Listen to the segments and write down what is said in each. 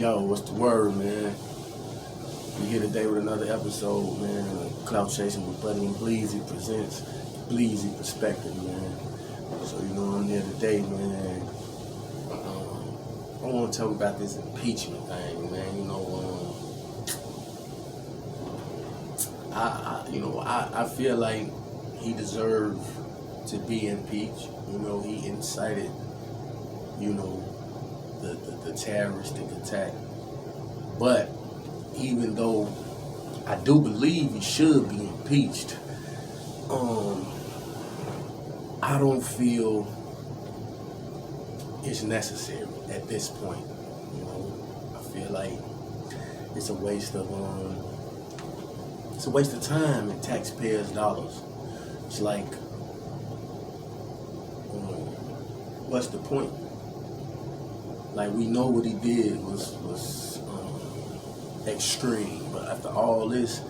Yo, what's the word, man? We here today with another episode, man. Clout Chasing with Buddy and Bleezy presents BLEEZY Perspective, man. So, you know, I'm here today, man. I want to talk about this impeachment thing, man. You know, I feel like he deserved to be impeached. You know, he incited, you know, the terroristic attack. But even though I do believe he should be impeached, I don't feel it's necessary at this point. You know, I feel like it's a waste of time and taxpayers' dollars. It's like, what's the point? Like, we know what he did was extreme, but after all this,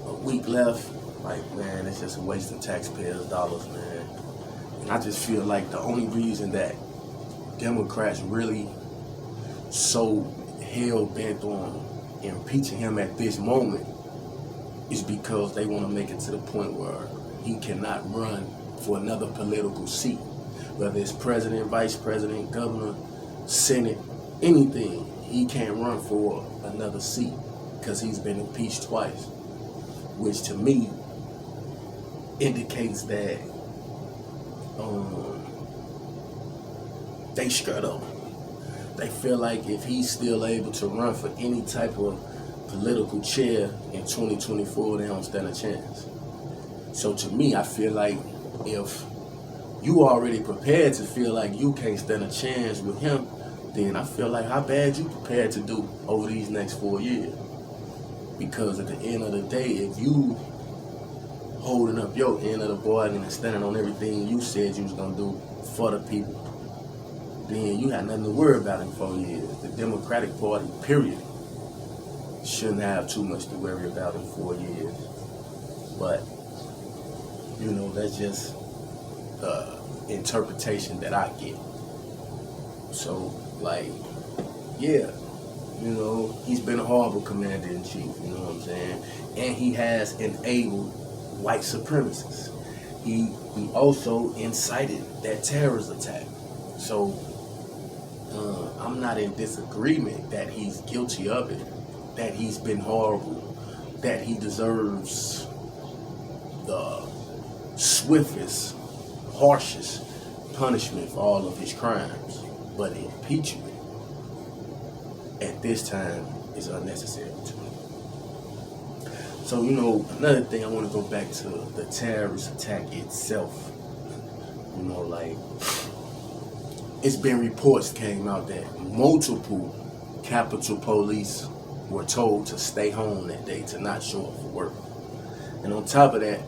a week left, like, man, it's just a waste of taxpayers' dollars, man. And I just feel like the only reason that Democrats really so hell-bent on impeaching him at this moment is because they want to make it to the point where he cannot run for another political seat, whether it's president, vice president, governor, Senate, anything. He can't run for another seat because he's been impeached twice, which to me indicates that they scared of him. They feel like if he's still able to run for any type of political chair in 2024, they don't stand a chance. So to me, I feel like if you already prepared to feel like you can't stand a chance with him, then I feel like how bad you prepared to do over these next 4 years. Because at the end of the day, if you holding up your end of the bargain and standing on everything you said you was gonna do for the people, then you had nothing to worry about in 4 years. The Democratic Party, period, shouldn't have too much to worry about in 4 years. But, you know, that's just the interpretation that I get. So, like, yeah, you know, he's been a horrible commander-in-chief, you know what I'm saying? And he has enabled white supremacists. He also incited that terrorist attack. So, I'm not in disagreement that he's guilty of it, that he's been horrible, that he deserves the swiftest, harshest punishment for all of his crimes. But impeachment at this time is unnecessary to me. So, you know, another thing, I want to go back to the terrorist attack itself. You know, like, it's been reports came out that multiple Capitol Police were told to stay home that day, to not show up for work. And on top of that,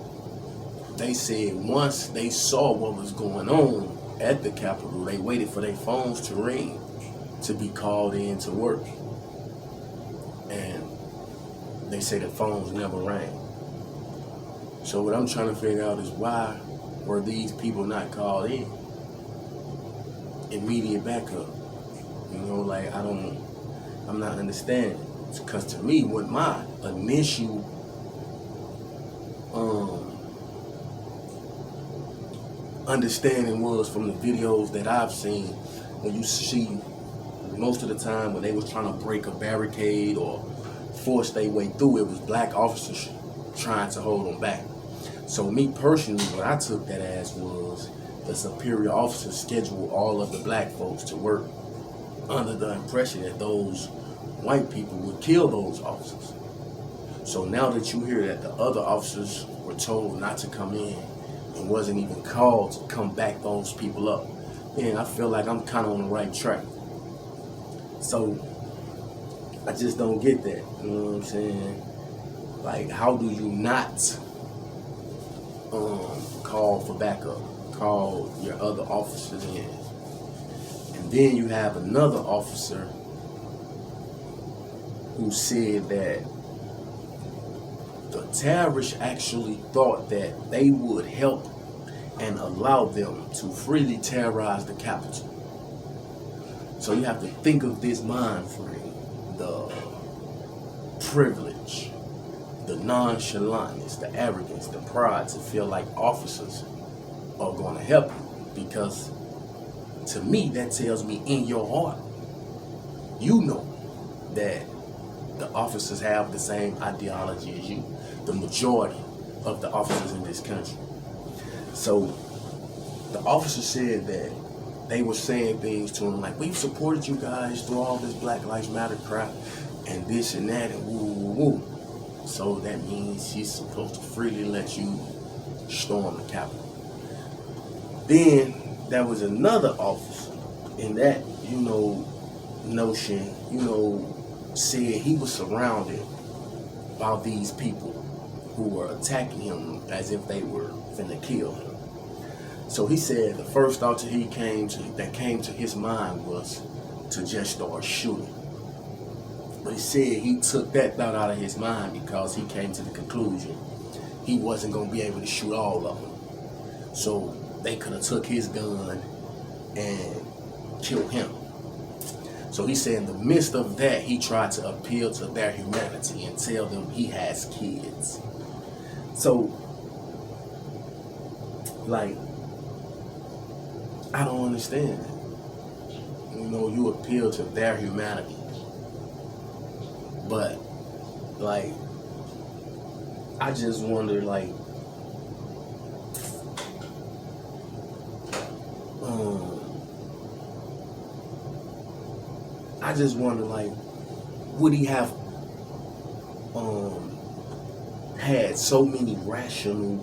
they said once they saw what was going on at the Capitol, they waited for their phones to ring to be called in to work. And they say the phones never rang. So what I'm trying to figure out is, why were these people not called in? Immediate backup. You know, like, I'm not understanding. Because to me, what my initial understanding was from the videos that I've seen, when you see most of the time when they was trying to break a barricade or force their way through, it was black officers trying to hold them back. So me personally, what I took that as was the superior officers scheduled all of the black folks to work under the impression that those white people would kill those officers. So now that you hear that the other officers were told not to come in and wasn't even called to come back those people up, then I feel like I'm kind of on the right track. So I just don't get that, you know what I'm saying? Like, how do you not call for backup, call your other officers in? And then you have another officer who said that the terrorists actually thought that they would help and allow them to freely terrorize the Capitol. So you have to think of this mind frame, the privilege, the nonchalantness, the arrogance, the pride to feel like officers are going to help you. Because to me, that tells me in your heart, you know that the officers have the same ideology as you, the majority of the officers in this country. So the officer said that they were saying things to him like, we've supported you guys through all this Black Lives Matter crap and this and that and woo woo woo. So that means she's supposed to freely let you storm the Capitol. Then there was another officer in that, notion, said he was surrounded by these people who were attacking him as if they were finna kill him. So he said the first thought that came to his mind was to just start shooting. But he said he took that thought out of his mind because he came to the conclusion he wasn't going to be able to shoot all of them. So they could have took his gun and killed him. So he said in the midst of that, he tried to appeal to their humanity and tell them he has kids. So, like, I don't understand that. You appeal to their humanity. But, like, I just wonder, like, would he have had so many rational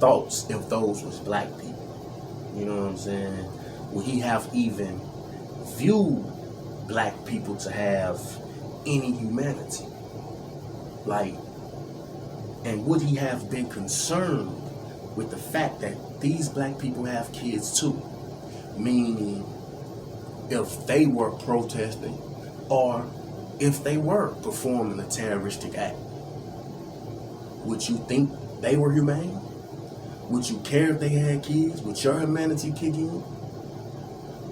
thoughts if those was black people? You know what I'm saying? Would he have even viewed black people to have any humanity? Like, and would he have been concerned with the fact that these black people have kids too? Meaning, if they were protesting or if they were performing a terroristic act, would you think they were humane? Would you care if they had kids? Would your humanity kick in?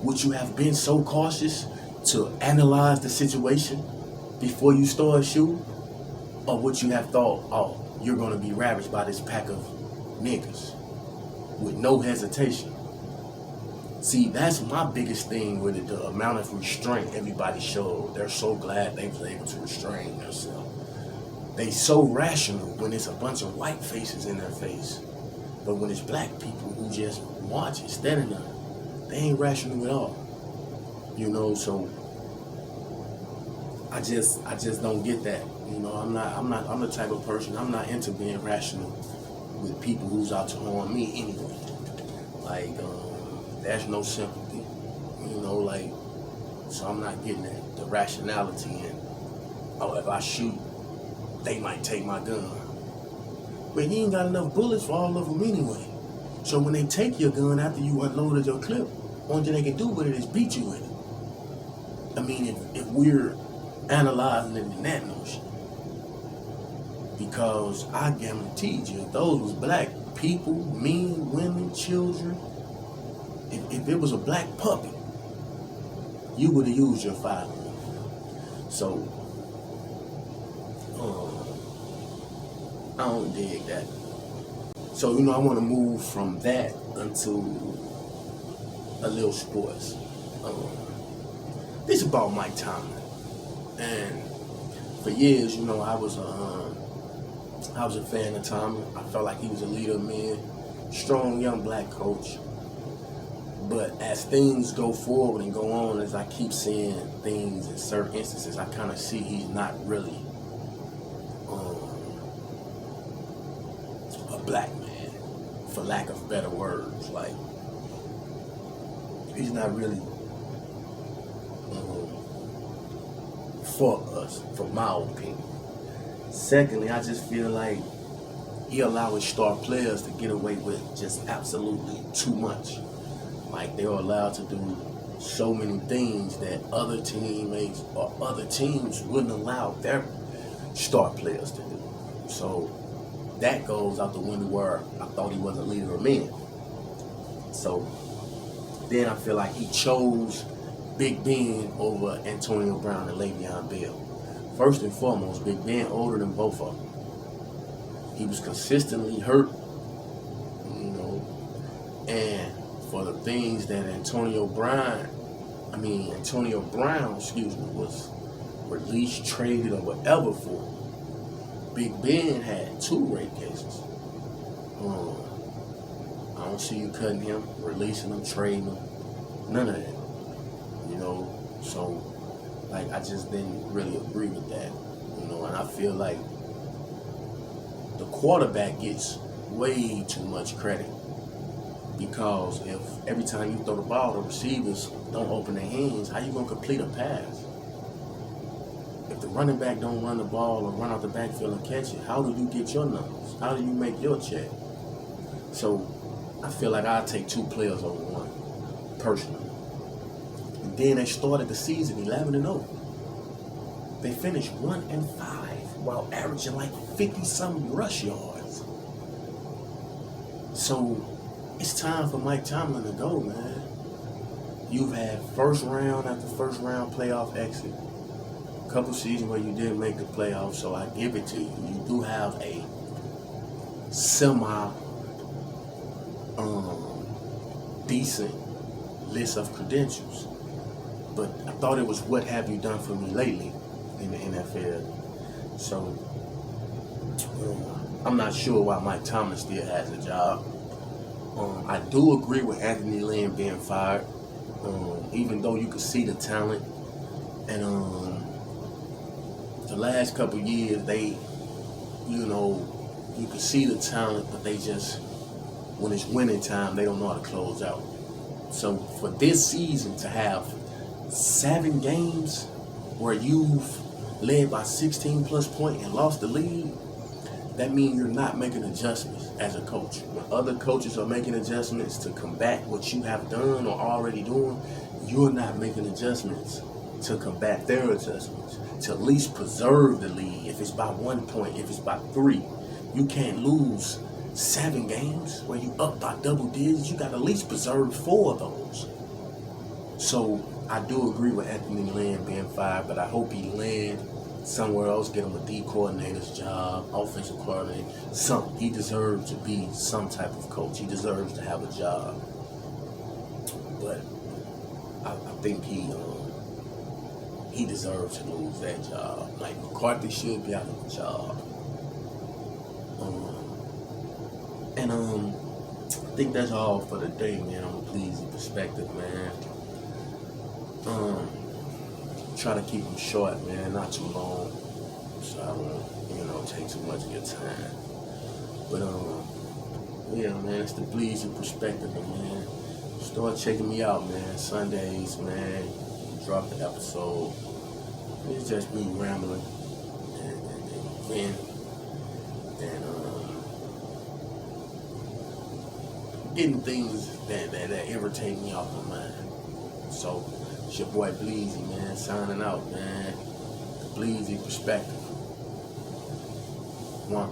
Would you have been so cautious to analyze the situation before you start shooting? Or would you have thought, oh, you're going to be ravaged by this pack of niggas with no hesitation? See, that's my biggest thing with it, the amount of restraint everybody showed. They're so glad they was able to restrain themselves. They so rational when it's a bunch of white faces in their face. But when it's black people who just watch it, standing there, they ain't rational at all. So I just don't get that. I'm the type of person, I'm not into being rational with people who's out to harm me anyway. Like, there's no sympathy, so I'm not getting that, the rationality and, oh, if I shoot, they might take my gun. But you ain't got enough bullets for all of them anyway. So when they take your gun after you unloaded your clip, only thing they can do with it is beat you with it. I mean, if we're analyzing it in that notion. Because I guaranteed you, if those was black people, men, women, children, if it was a black puppy, you would have used your firearm. So, I don't dig that. So, I want to move from that into a little sports. This is about Mike Tomlin. And for years, I was a fan of Tomlin. I felt like he was a leader of men, strong young black coach. But as things go forward and go on, as I keep seeing things in certain instances, I kind of see he's not really a black man, for lack of better words. Like, he's not really for us, from my opinion. Secondly, I just feel like he allows star players to get away with just absolutely too much. Like, they were allowed to do so many things that other teammates or other teams wouldn't allow their star players to do. So that goes out the window where I thought he was a leader of men. So then I feel like he chose Big Ben over Antonio Brown and Le'Veon Bell. First and foremost, Big Ben older than both of them. He was consistently hurt, and for the things that Antonio Brown, was released, traded, or whatever for, Big Ben had 2 rape cases. I don't see you cutting him, releasing him, trading him, none of that. So like I just didn't really agree with that. And I feel like the quarterback gets way too much credit, because if every time you throw the ball, the receivers don't open their hands, how you gonna complete a pass? If the running back don't run the ball or run out the backfield and catch it, how do you get your numbers? How do you make your check? So I feel like I'll take 2 players over one, personally. And then they started the season 11-0. They finished 1-5 while averaging like 50-something rush yards. So it's time for Mike Tomlin to go, man. You've had first round after first round playoff exit. A couple seasons where you didn't make the playoffs, so I give it to you. You do have a decent list of credentials. But I thought it was what have you done for me lately in the NFL. So I'm not sure why Mike Tomlin still has a job. I do agree with Anthony Lynn being fired, even though you could see the talent. And the last couple years, you could see the talent, but they just, when it's winning time, they don't know how to close out. So for this season to have 7 games where you've led by 16+ points and lost the lead, that means you're not making adjustments as a coach. When other coaches are making adjustments to combat what you have done or already doing, you're not making adjustments to combat their adjustments, to at least preserve the lead. If it's by 1 point, if it's by 3, you can't lose 7 games where you up by double digits. You got to at least preserve 4 of those. So I do agree with Anthony Lynn being fired, but I hope he lands somewhere else, get him a D coordinator's job, offensive coordinator, something. He deserves to be some type of coach. He deserves to have a job. But I think he deserves to lose that job. Like, McCarthy should be out of the job. I think that's all for the day, man, on the BLEEZY Perspective, man. Try to keep them short, man, not too long, so I won't, take too much of your time. But, yeah, man, it's the BLEEZY Perspective, man. Start checking me out, man. Sundays, man, drop the episode. It's just me rambling and getting things that irritate me off my mind. So, it's your boy BLEEZY, man, signing out, man. The BLEEZY Perspective. 1.